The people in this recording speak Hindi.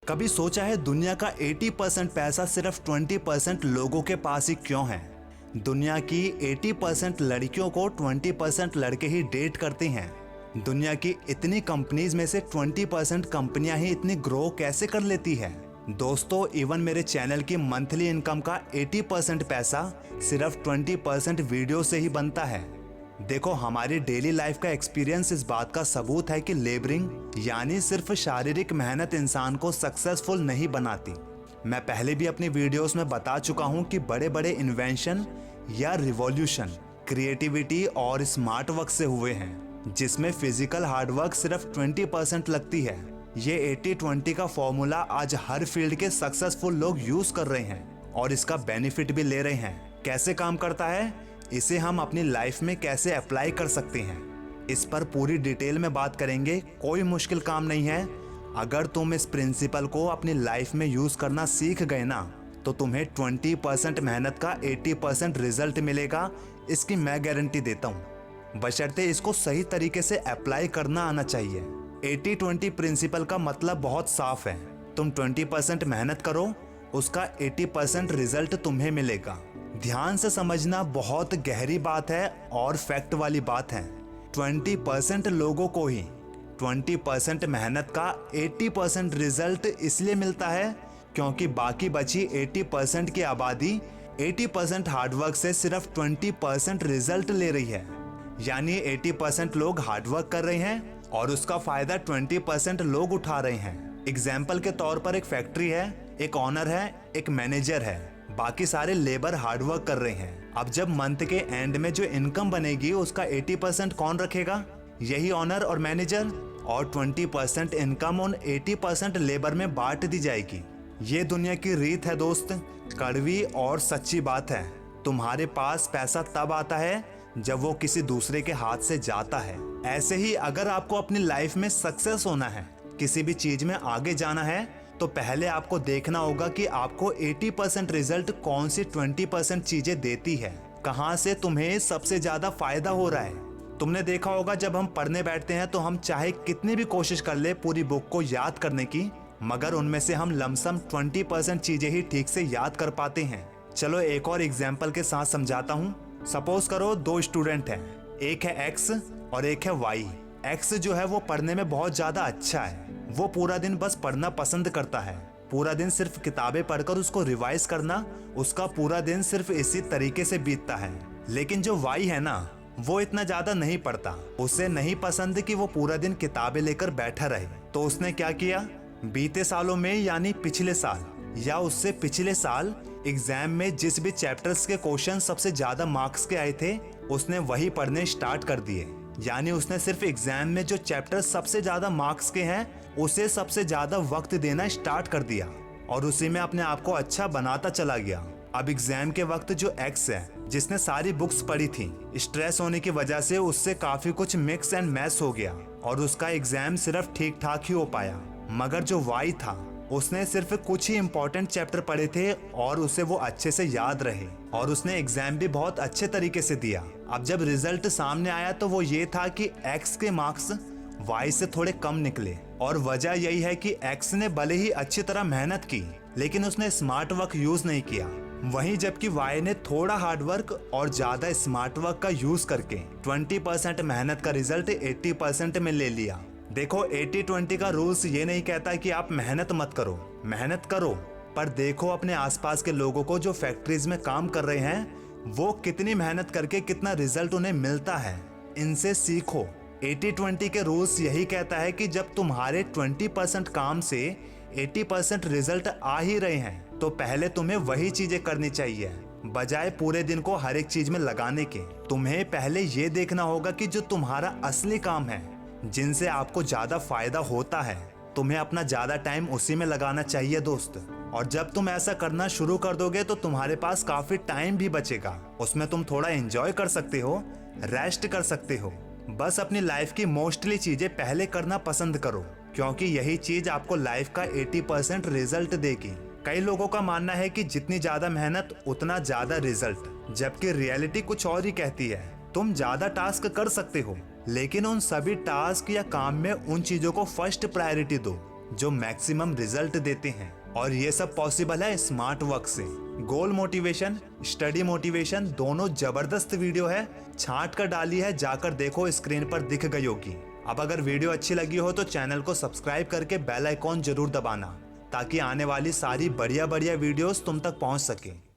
कभी सोचा है दुनिया का 80% पैसा सिर्फ 20% लोगों के पास ही क्यों है? दुनिया की 80% लड़कियों को 20% लड़के ही डेट करते हैं। दुनिया की इतनी कंपनीज में से 20% कंपनियां ही इतनी ग्रो कैसे कर लेती है? दोस्तों, इवन मेरे चैनल की मंथली इनकम का 80% पैसा सिर्फ 20% वीडियो से ही बनता है। देखो, हमारी डेली लाइफ का एक्सपीरियंस इस बात का सबूत है कि लेबरिंग यानी सिर्फ शारीरिक मेहनत इंसान को सक्सेसफुल नहीं बनाती। मैं पहले भी अपनी वीडियोस में बता चुका हूं कि बड़े बड़े इन्वेंशन या रिवॉल्यूशन क्रिएटिविटी और स्मार्ट वर्क से हुए हैं, जिसमें फिजिकल हार्डवर्क सिर्फ 20% लगती है। ये 80-20 का फॉर्मूला आज हर फील्ड के सक्सेसफुल लोग यूज कर रहे हैं और इसका बेनिफिट भी ले रहे हैं। कैसे काम करता है, इसे हम अपनी लाइफ में कैसे अप्लाई कर सकते हैं, इस पर पूरी डिटेल में बात करेंगे। कोई मुश्किल काम नहीं है। अगर तुम इस प्रिंसिपल को अपनी लाइफ में यूज करना सीख गए ना, तो तुम्हें 20% मेहनत का 80% रिजल्ट मिलेगा। इसकी मैं गारंटी देता हूँ, बशर्ते इसको सही तरीके से अप्लाई करना आना चाहिए। 80-20 प्रिंसिपल का मतलब बहुत साफ है। तुम 20% मेहनत करो, उसका 80% रिजल्ट तुम्हें मिलेगा। ध्यान से समझना, बहुत गहरी बात है और फैक्ट वाली बात है। 20% लोगों को ही 20% मेहनत का 80% रिजल्ट इसलिए मिलता है क्योंकि बाकी बची 80% की आबादी 80% हार्डवर्क से सिर्फ 20% रिजल्ट ले रही है। यानी 80% लोग हार्डवर्क कर रहे हैं और उसका फायदा 20% लोग उठा रहे हैं। एग्जाम्पल के तौर पर एक फैक्ट्री है, एक ऑनर है, एक मैनेजर है, बाकी सारे लेबर हार्डवर्क कर रहे हैं। अब जब मंथ के एंड में जो इनकम बनेगी उसका 80% कौन रखेगा? यही ऑनर और मैनेजर, और 20% इनकम उन 80% लेबर में बांट दी जाएगी। ये दुनिया की रीत है दोस्त, कड़वी और सच्ची बात है। तुम्हारे पास पैसा तब आता है जब वो किसी दूसरे के हाथ से जाता है। ऐसे ही अगर आपको अपनी लाइफ में सक्सेस होना है, किसी भी चीज में आगे जाना है, तो पहले आपको देखना होगा कि आपको 80% रिजल्ट कौन सी 20% चीजें देती है, कहां से तुम्हें सबसे ज्यादा फायदा हो रहा है। तुमने देखा होगा, जब हम पढ़ने बैठते हैं तो हम चाहे कितनी भी कोशिश कर ले पूरी बुक को याद करने की, मगर उनमें से हम लमसम 20% चीजें ही ठीक से याद कर पाते हैं। चलो एक और एग्जाम्पल के साथ समझाता हूँ। सपोज करो दो स्टूडेंट हैं, एक है एक्स और एक है वाई। एक्स जो है वो पढ़ने में बहुत ज्यादा अच्छा है। वो पूरा दिन बस पढ़ना पसंद करता है। पूरा दिन सिर्फ किताबें पढ़कर उसको रिवाइज करना, उसका पूरा दिन सिर्फ इसी तरीके से बीतता है। लेकिन जो वाई है ना, वो इतना ज्यादा नहीं पढ़ता। उसे नहीं पसंद कि वो पूरा दिन किताबें लेकर बैठा रहे। तो उसने क्या किया, बीते सालों में यानी पिछले साल या उससे पिछले साल एग्जाम में जिस भी चैप्टर्स के क्वेश्चन सबसे ज्यादा मार्क्स के आए थे, उसने वही पढ़ने स्टार्ट कर दिए। यानी उसने सिर्फ एग्जाम में जो चैप्टर सबसे ज्यादा मार्क्स के हैं उसे सबसे ज्यादा वक्त देना स्टार्ट कर दिया और उसी में अपने आप को अच्छा बनाता चला गया। अब एग्जाम के वक्त जो एक्स है, जिसने सारी बुक्स पढ़ी थी, स्ट्रेस होने की वजह से उससे काफी कुछ मिक्स एंड मैच हो गया और उसका एग्जाम सिर्फ ठीक ठाक ही हो पाया। मगर जो वाई था, उसने सिर्फ कुछ ही इंपॉर्टेंट चैप्टर पढ़े थे और उसे वो अच्छे से याद रहे और उसने एग्जाम भी बहुत अच्छे तरीके से दिया। अब जब रिजल्ट सामने आया तो वो ये था कि एक्स के मार्क्स वाई से थोड़े कम निकले और वजह यही है कि एक्स ने भले ही अच्छी तरह मेहनत की, लेकिन उसने स्मार्ट वर्क यूज नहीं किया। वहीं जबकि वाई ने थोड़ा हार्ड वर्क और ज्यादा स्मार्ट वर्क का यूज करके 20% मेहनत का रिजल्ट 80% में ले लिया। देखो, 80-20 का रूल्स ये नहीं कहता कि आप मेहनत मत करो, मेहनत करो, पर देखो अपने आसपास के लोगों को जो फैक्ट्रीज में काम कर रहे हैं, वो कितनी मेहनत करके कितना रिजल्ट उन्हें मिलता है। इनसे सीखो। 80-20 के रूल्स यही कहता है कि जब तुम्हारे 20% काम से 80% रिजल्ट आ ही रहे हैं, तो पहले तुम्हें वही चीजें करनी चाहिए, बजाय पूरे दिन को हर एक चीज में लगाने के। तुम्हें पहले ये देखना होगा कि जो तुम्हारा असली काम है, जिनसे आपको ज्यादा फायदा होता है, तुम्हें अपना ज्यादा टाइम उसी में लगाना चाहिए दोस्त। और जब तुम ऐसा करना शुरू कर दोगे तो तुम्हारे पास काफी टाइम भी बचेगा। उसमें तुम थोड़ा एंजॉय कर सकते हो, रेस्ट कर सकते हो। बस अपनी लाइफ की मोस्टली चीजें पहले करना पसंद करो, क्योंकि यही चीज आपको लाइफ का 80% रिजल्ट देगी। कई लोगों का मानना है कि जितनी ज्यादा मेहनत उतना ज्यादा रिजल्ट, जबकि रियलिटी कुछ और ही कहती है। तुम ज्यादा टास्क कर सकते हो, लेकिन उन सभी टास्क या काम में उन चीजों को फर्स्ट प्रायोरिटी दो जो मैक्सिमम रिजल्ट देते हैं, और ये सब पॉसिबल है स्मार्ट वर्क से। गोल मोटिवेशन, स्टडी मोटिवेशन दोनों जबरदस्त वीडियो है, छांट कर डाली है, जाकर देखो, स्क्रीन पर दिख गई होगी। अब अगर वीडियो अच्छी लगी हो तो चैनल को सब्सक्राइब करके बेल आइकॉन जरूर दबाना, ताकि आने वाली सारी बढ़िया बढ़िया वीडियोस तुम तक पहुंच सके।